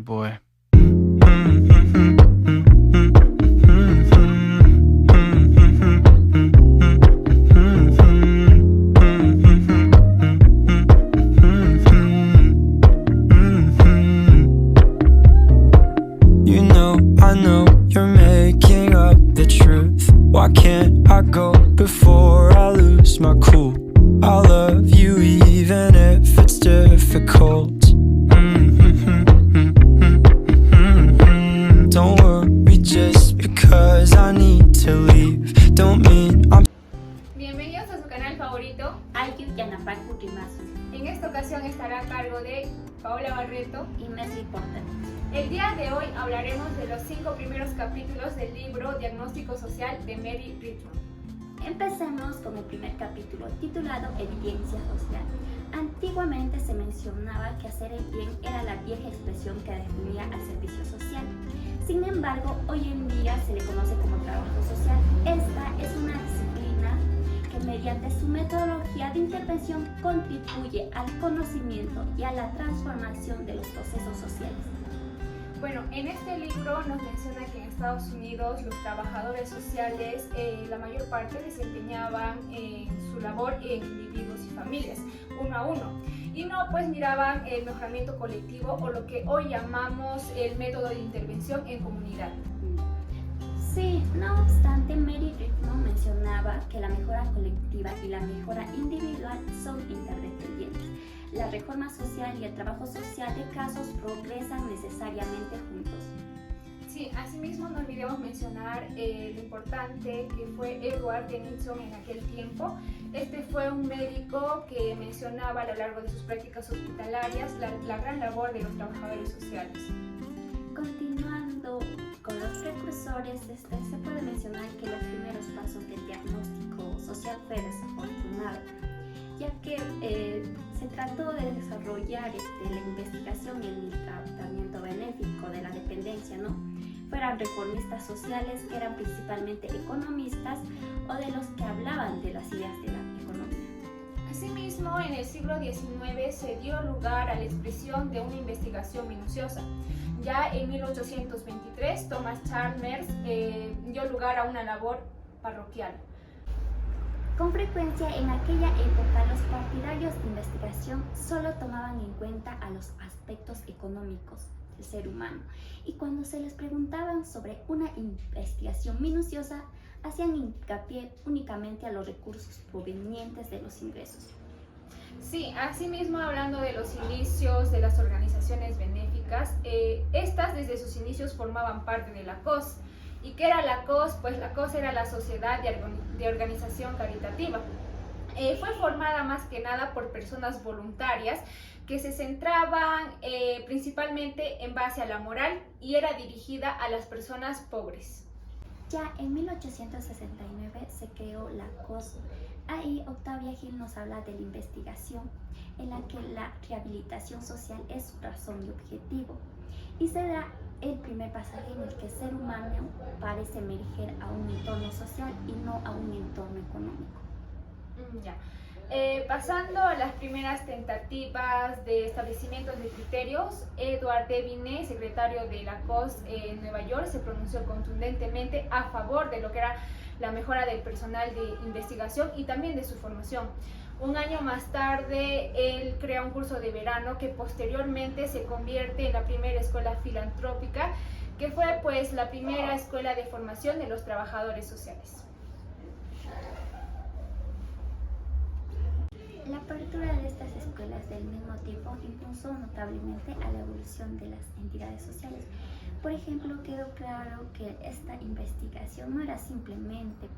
Oh boy. You know, I know you're making up the truth. Why can't I go before I lose my cool? I love you even if it's difficult. Don't worry just because I need to leave. Don't mean I'm. Bienvenidos a su canal favorito. Ayu Yanapaku Rimasu En esta ocasión estará a cargo de Paola Barreto. y Mesli Porter. El día de hoy hablaremos de los 5 primeros capítulos del libro Diagnóstico Social de Mary Richmond. Empecemos con el primer capítulo titulado Evidencia Social. Antiguamente se mencionaba que hacer el bien era la vieja expresión que definía al servicio social. Sin embargo, hoy en día se le conoce como trabajo social. Esta es una disciplina que mediante su metodología de intervención contribuye al conocimiento y a la transformación de los procesos sociales. Bueno, en este libro nos menciona que en Estados Unidos los trabajadores sociales, la mayor parte desempeñaban su labor en individuos y familias, uno a uno, y no pues miraban el mejoramiento colectivo o lo que hoy llamamos el método de intervención en comunidad. Sí, no obstante, Mary Richmond mencionaba que la mejora colectiva y la mejora individual son interdependientes. La reforma social y el trabajo social de casos progresan necesariamente juntos. Sí, asimismo no olvidemos mencionar lo importante que fue Edward Denison en aquel tiempo. Este fue un médico que mencionaba a lo largo de sus prácticas hospitalarias la gran labor de los trabajadores sociales. Continuando con los precursores, se puede mencionar que los primeros pasos del diagnóstico social fue desafortunado, ya que se trató de desarrollar la investigación y el tratamiento benéfico de la dependencia, ¿no? Fueran reformistas sociales que eran principalmente economistas o de los que hablaban de las ideas de la economía. Asimismo, en el siglo XIX se dio lugar a la expresión de una investigación minuciosa. Ya en 1823, Thomas Chalmers dio lugar a una labor parroquial. Con frecuencia en aquella época los partidarios de investigación solo tomaban en cuenta a los aspectos económicos del ser humano y cuando se les preguntaban sobre una investigación minuciosa hacían hincapié únicamente a los recursos provenientes de los ingresos. Sí, asimismo hablando de los inicios de las organizaciones benéficas, estas desde sus inicios formaban parte de la COS. ¿Y qué era la COS? Pues la COS era la Sociedad de Organización Caritativa. Fue formada más que nada por personas voluntarias que se centraban principalmente en base a la moral y era dirigida a las personas pobres. Ya en 1869 se creó la COS. Ahí Octavia Hill nos habla de la investigación, en la que la rehabilitación social es su razón y objetivo. Y se da el primer pasaje en el que el ser humano parece emerger a un entorno social y no a un entorno económico. Ya. Pasando a las primeras tentativas de establecimientos de criterios, Edward Devine, secretario de la COS en Nueva York, se pronunció contundentemente a favor de lo que era la mejora del personal de investigación y también de su formación. Un año más tarde, él crea un curso de verano que posteriormente se convierte en la primera escuela filantrópica, que fue pues la primera escuela de formación de los trabajadores sociales. La apertura de estas escuelas del mismo tipo impulsó notablemente a la evolución de las entidades sociales. Por ejemplo, quedó claro que esta investigación no era simplemente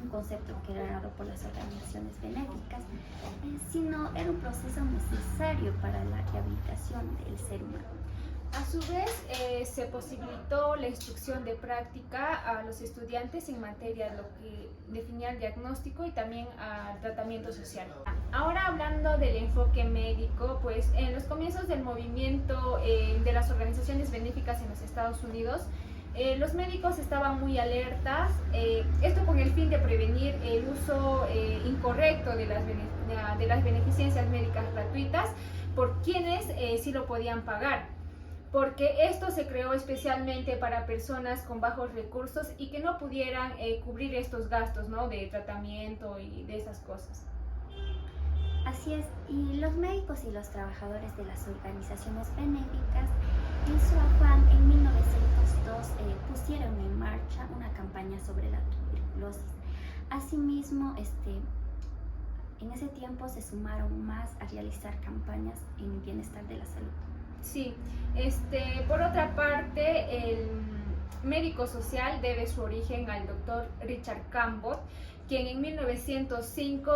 un concepto creado por las organizaciones benéficas, sino era un proceso necesario para la rehabilitación del ser humano. A su vez, se posibilitó la instrucción de práctica a los estudiantes en materia de lo que definía el diagnóstico y también al tratamiento social. Ahora hablando del enfoque médico, pues en los comienzos del movimiento de las organizaciones benéficas en los Estados Unidos, los médicos estaban muy alertas, esto con el fin de prevenir el uso incorrecto de las beneficencias médicas gratuitas por quienes sí lo podían pagar. porque esto se creó especialmente para personas con bajos recursos y que no pudieran cubrir estos gastos, ¿no? De tratamiento y de esas cosas. Así es, y los médicos y los trabajadores de las organizaciones benéficas, en su afán, en 1902 pusieron en marcha una campaña sobre la tuberculosis. Asimismo, en ese tiempo se sumaron más a realizar campañas en bienestar de la salud. Sí, por otra parte, el médico social debe su origen al doctor Richard Campbell, quien en 1905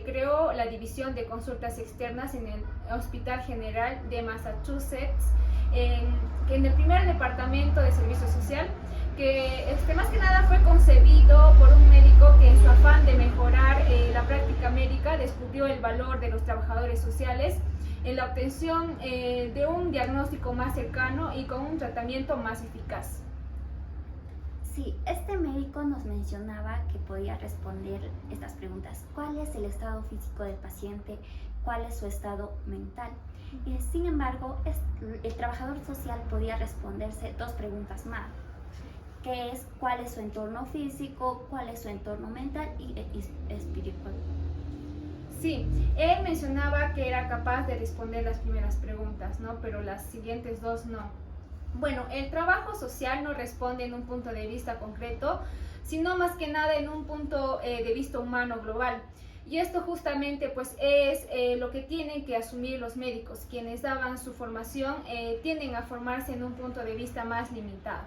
creó la división de consultas externas en el Hospital General de Massachusetts, en el primer departamento de servicio social, que más que nada fue concebido por un médico que en su afán de mejorar la práctica médica descubrió el valor de los trabajadores sociales en la obtención de un diagnóstico más cercano y con un tratamiento más eficaz. Sí, este médico nos mencionaba que podía responder estas preguntas. ¿Cuál es el estado físico del paciente? ¿Cuál es su estado mental? Sin embargo, el trabajador social podía responderse dos preguntas más, que es cuál es su entorno físico, cuál es su entorno mental y espiritual. Sí, él mencionaba que era capaz de responder las primeras preguntas, ¿no? Pero las siguientes dos no. Bueno, el trabajo social no responde en un punto de vista concreto, sino más que nada en un punto de vista humano global. Y esto justamente pues es lo que tienen que asumir los médicos, quienes daban su formación, tienden a formarse en un punto de vista más limitado.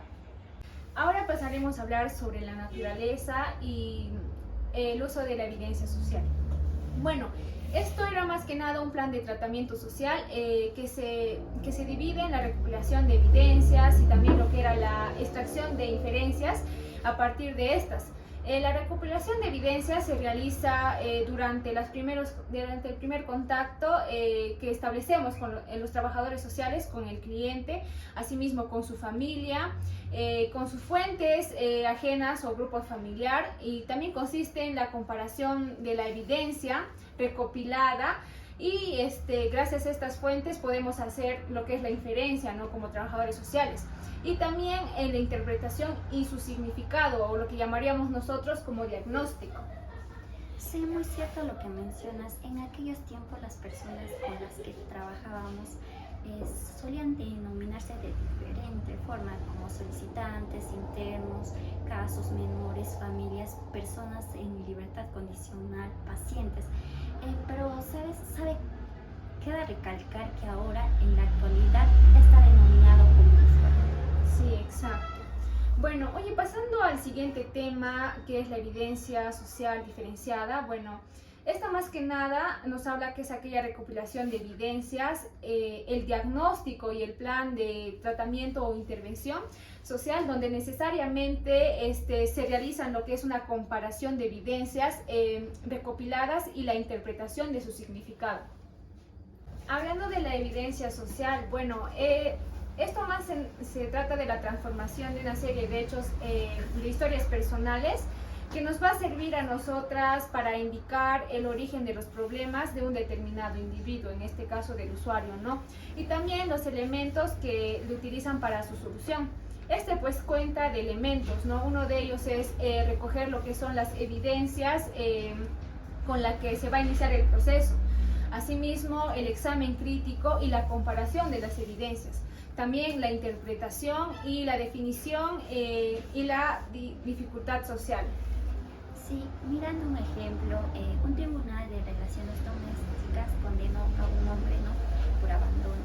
Ahora pasaremos a hablar sobre la naturaleza y el uso de la evidencia social. Bueno, esto era más que nada un plan de tratamiento social que se divide en la recopilación de evidencias y también lo que era la extracción de inferencias a partir de estas. La recopilación de evidencias se realiza durante el primer contacto que establecemos con los trabajadores sociales, con el cliente, asimismo con su familia, con sus fuentes ajenas o grupo familiar, y también consiste en la comparación de la evidencia recopilada y gracias a estas fuentes podemos hacer lo que es la inferencia, ¿no? Como trabajadores sociales, y también en la interpretación y su significado, o lo que llamaríamos nosotros como diagnóstico. Sí, muy cierto lo que mencionas. En aquellos tiempos las personas con las que trabajábamos solían denominarse de diferente forma, como solicitantes, internos, casos menores, familias, personas en libertad condicional, pacientes. Pero queda recalcar que ahora en la actualidad está denominado como usuario. Sí, exacto. Bueno, oye, pasando al siguiente tema, que es la evidencia social diferenciada. Bueno, esta más que nada nos habla que es aquella recopilación de evidencias, el diagnóstico y el plan de tratamiento o intervención social, donde necesariamente se realizan lo que es una comparación de evidencias recopiladas y la interpretación de su significado. Hablando de la evidencia social, bueno, esto más se trata de la transformación de una serie de hechos, de historias personales, que nos va a servir a nosotras para indicar el origen de los problemas de un determinado individuo, en este caso del usuario, ¿no? Y también los elementos que lo utilizan para su solución. Pues cuenta de elementos, ¿no? Uno de ellos es recoger lo que son las evidencias con la que se va a iniciar el proceso. Asimismo, el examen crítico y la comparación de las evidencias. También la interpretación y la definición y la dificultad social. Sí, mirando un ejemplo, un tribunal de relaciones domésticas condenó a un hombre, ¿no?, por abandono,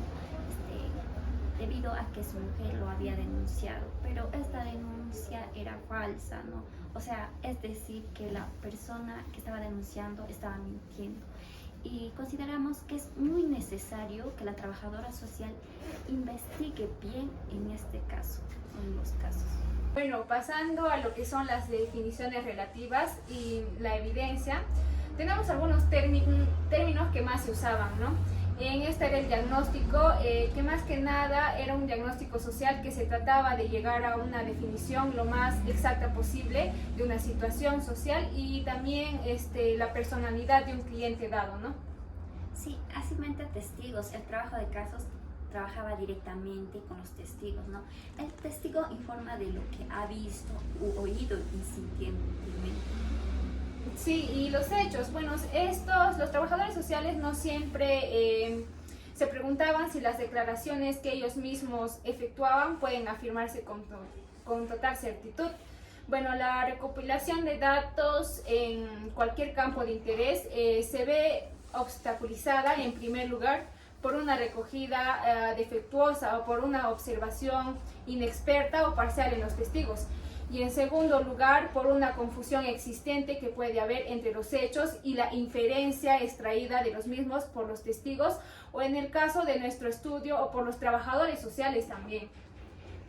debido a que su mujer lo había denunciado, pero esta denuncia era falsa, ¿no? O sea, es decir, que la persona que estaba denunciando estaba mintiendo. Y consideramos que es muy necesario que la trabajadora social investigue bien en este caso, en los casos. Bueno, pasando a lo que son las definiciones relativas y la evidencia, tenemos algunos términos que más se usaban, ¿no? En este era el diagnóstico, que más que nada era un diagnóstico social que se trataba de llegar a una definición lo más exacta posible de una situación social y también la personalidad de un cliente dado, ¿no? Sí, asimismo testigos, el trabajo de casos trabajaba directamente con los testigos, ¿no? El testigo informa de lo que ha visto u oído instintivamente. Sí, y los hechos, bueno, los trabajadores sociales no siempre se preguntaban si las declaraciones que ellos mismos efectuaban pueden afirmarse con total certitud. Bueno, la recopilación de datos en cualquier campo de interés se ve obstaculizada en primer lugar por una recogida defectuosa o por una observación inexperta o parcial en los testigos. Y en segundo lugar, por una confusión existente que puede haber entre los hechos y la inferencia extraída de los mismos por los testigos o en el caso de nuestro estudio o por los trabajadores sociales también.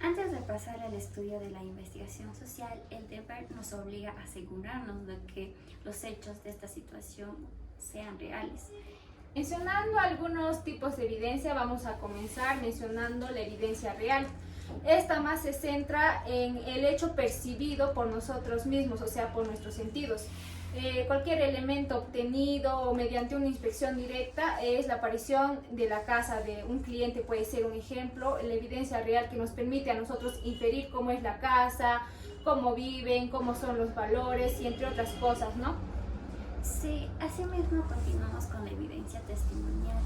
Antes de pasar al estudio de la investigación social, el deber nos obliga a asegurarnos de que los hechos de esta situación sean reales. Mencionando algunos tipos de evidencia, vamos a comenzar mencionando la evidencia real. Esta más se centra en el hecho percibido por nosotros mismos, o sea, por nuestros sentidos. Cualquier elemento obtenido mediante una inspección directa es la aparición de la casa de un cliente, puede ser un ejemplo, la evidencia real que nos permite a nosotros inferir cómo es la casa, cómo viven, cómo son los valores y entre otras cosas, ¿no? Sí, asimismo continuamos con la evidencia testimonial.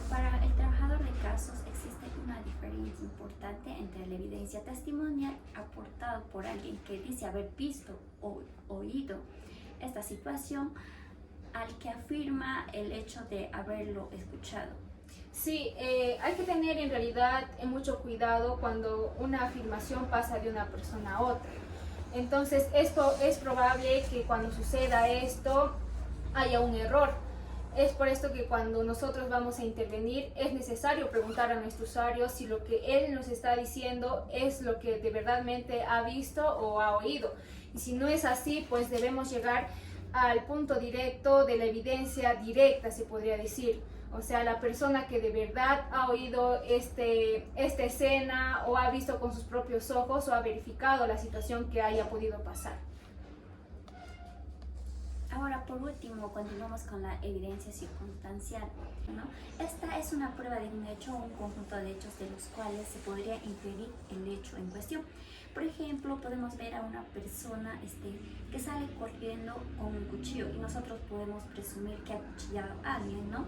Para el trabajador de casos existe una diferencia importante entre la evidencia testimonial aportada por alguien que dice haber visto o oído esta situación al que afirma el hecho de haberlo escuchado. Sí, hay que tener en realidad mucho cuidado cuando una afirmación pasa de una persona a otra. Entonces, esto es probable que cuando suceda esto haya un error. Es por esto que cuando nosotros vamos a intervenir es necesario preguntar a nuestro usuario si lo que él nos está diciendo es lo que de verdadmente ha visto o ha oído. Y si no es así, pues debemos llegar al punto directo de la evidencia directa, se podría decir. O sea, la persona que de verdad ha oído esta escena o ha visto con sus propios ojos o ha verificado la situación que haya podido pasar. Ahora, por último, continuamos con la evidencia circunstancial, ¿no? Esta es una prueba de un hecho o un conjunto de hechos de los cuales se podría inferir el hecho en cuestión. Por ejemplo, podemos ver a una persona que sale corriendo con un cuchillo y nosotros podemos presumir que ha acuchillado a alguien, ¿no?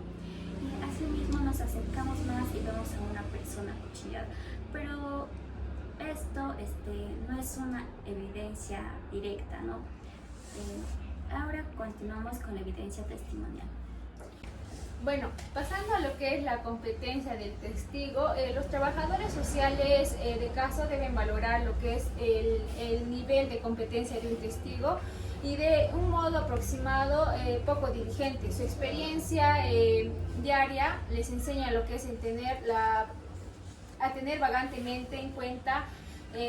Y asimismo nos acercamos más y vemos a una persona acuchillada. Pero esto no es una evidencia directa, ¿no? Ahora continuamos con la evidencia testimonial. Bueno, pasando a lo que es la competencia del testigo, los trabajadores sociales de caso deben valorar lo que es el nivel de competencia de un testigo y de un modo aproximado poco diligente. Su experiencia diaria les enseña lo que es a tener vagantemente en cuenta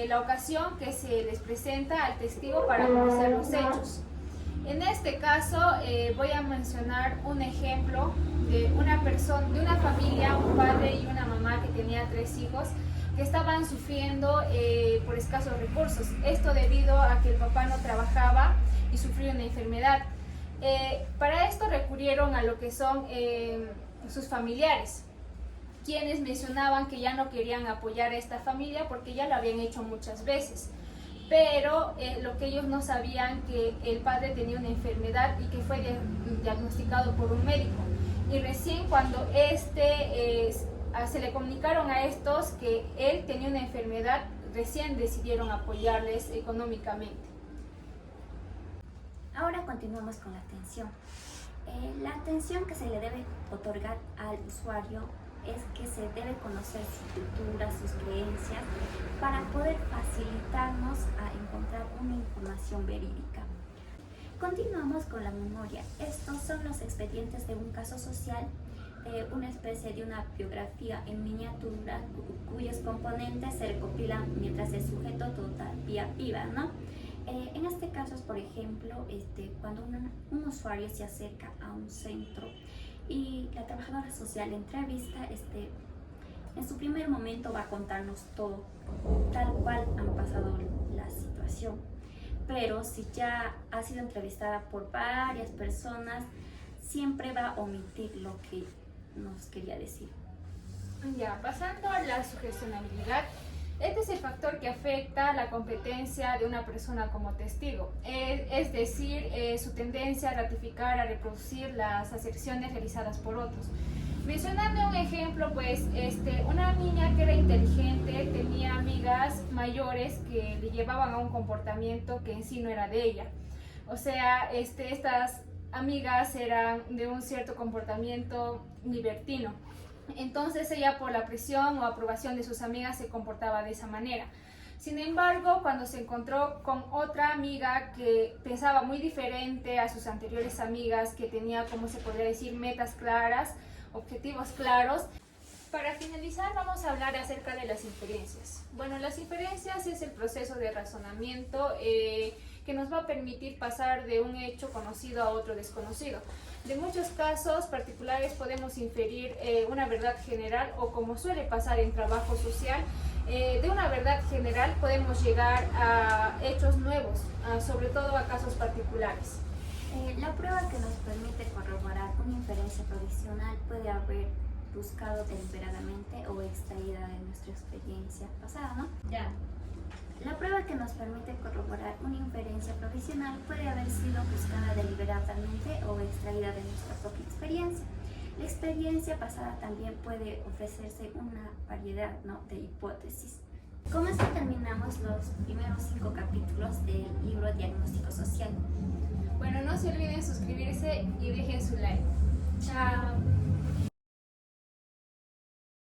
la ocasión que se les presenta al testigo para conocer los hechos. En este caso voy a mencionar un ejemplo de una familia, un padre y una mamá que tenía 3 hijos que estaban sufriendo por escasos recursos. Esto debido a que el papá no trabajaba y sufrió una enfermedad. Para esto recurrieron a lo que son sus familiares, quienes mencionaban que ya no querían apoyar a esta familia porque ya lo habían hecho muchas veces. Pero lo que ellos no sabían que el padre tenía una enfermedad y que fue diagnosticado por un médico. Y recién cuando se le comunicaron a estos que él tenía una enfermedad, recién decidieron apoyarles económicamente. Ahora continuamos con la atención. La atención que se le debe otorgar al usuario es que se debe conocer su cultura, sus creencias, para poder facilitarnos a encontrar una información verídica. Continuamos con la memoria. Estos son los expedientes de un caso social, una especie de una biografía en miniatura cuyos componentes se recopilan mientras el sujeto todavía viva, ¿no? En este caso es, por ejemplo, cuando un usuario se acerca a un centro y la trabajadora social entrevista, en su primer momento va a contarnos todo, tal cual han pasado la situación. Pero si ya ha sido entrevistada por varias personas, siempre va a omitir lo que nos quería decir. Ya, pasando a la sugestionabilidad, este es el factor que afecta la competencia de una persona como testigo, es decir, su tendencia a ratificar, a reproducir las aserciones realizadas por otros. Mencionando un ejemplo, pues una niña que era inteligente tenía amigas mayores que le llevaban a un comportamiento que en sí no era de ella. O sea, estas amigas eran de un cierto comportamiento libertino. Entonces ella, por la presión o aprobación de sus amigas, se comportaba de esa manera. Sin embargo, cuando se encontró con otra amiga que pensaba muy diferente a sus anteriores amigas, que tenía, como se podría decir, metas claras, objetivos claros. Para finalizar, vamos a hablar acerca de las inferencias. Bueno, las inferencias es el proceso de razonamiento que nos va a permitir pasar de un hecho conocido a otro desconocido. De muchos casos particulares podemos inferir una verdad general, o como suele pasar en trabajo social, de una verdad general podemos llegar a hechos nuevos, sobre todo a casos particulares. La prueba que nos permite corroborar una inferencia provisional puede haber buscado deliberadamente o extraída de nuestra experiencia pasada, ¿no? Ya. La prueba que nos permite corroborar una inferencia provisional puede haber sido buscada deliberadamente o extraída de nuestra propia experiencia. La experiencia pasada también puede ofrecerse una variedad, ¿no?, de hipótesis. Con esto terminamos los primeros 5 capítulos del libro Diagnóstico Social. Bueno, no se olviden suscribirse y dejen su like. Chao.